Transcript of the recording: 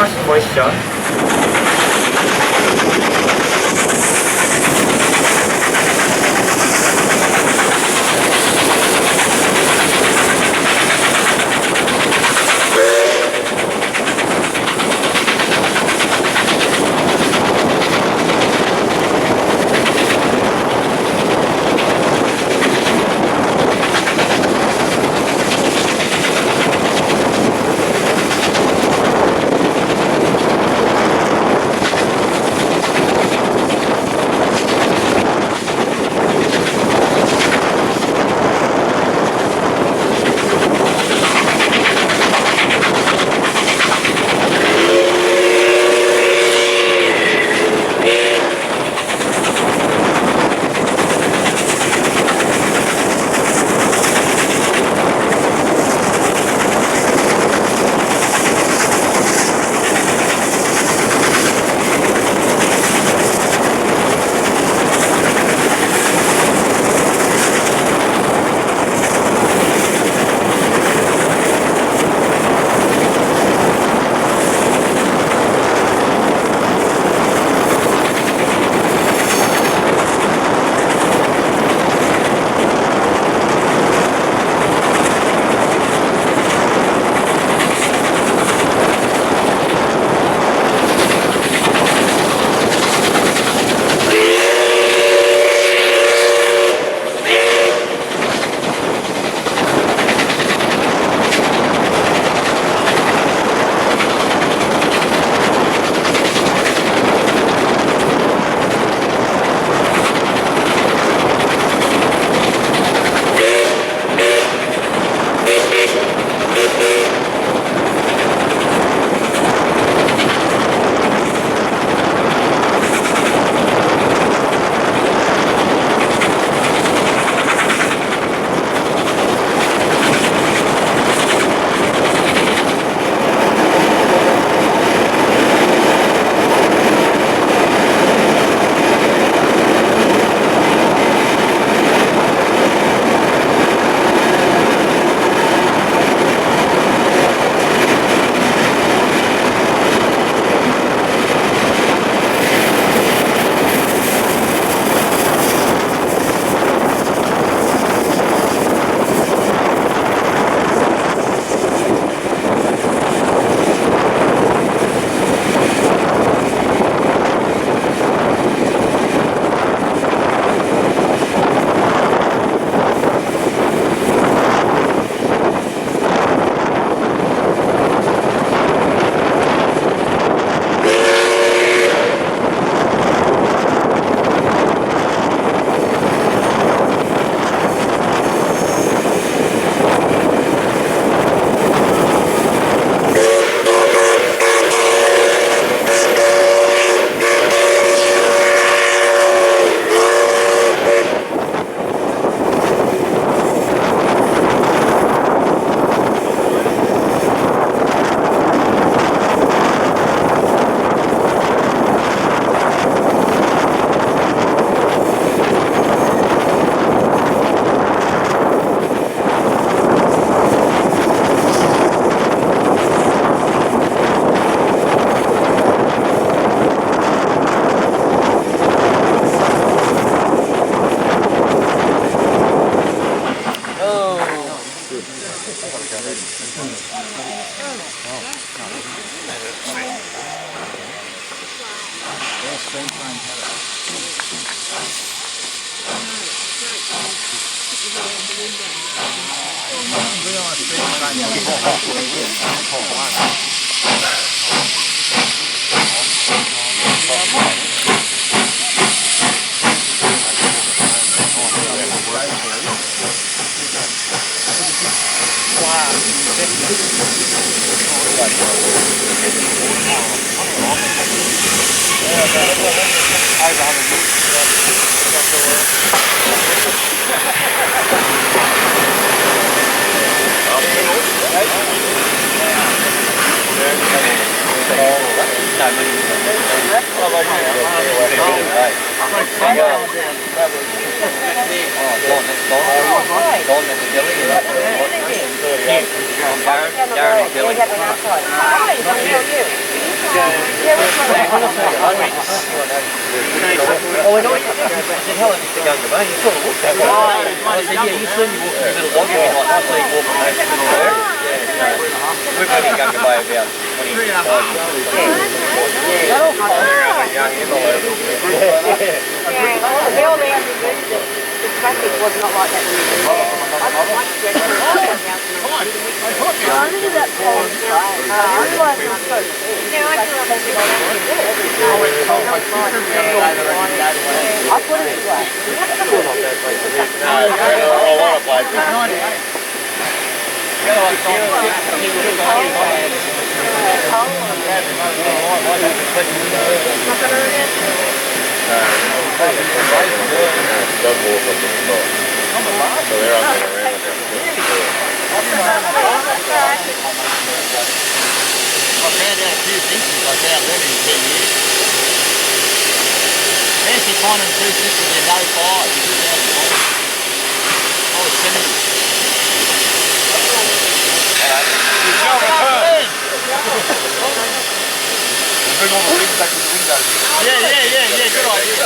First question. Oh, I know. I said, hello, Mr. Younger, man. You sort of looked that way. I said, yeah, you saw me walking a little longer than like that, so you walking home from the work. We've only Younger by about 25 The traffic was not like that when we were there. I just like to get through look at that pole. I realised it was so big. Yeah, I feel like it's I put it away. I found out a few things since I found them in 10 years. Fancy finding two sisters in 05, 2005. I was 70. Bring all the wings back to the windows. Yeah, good idea.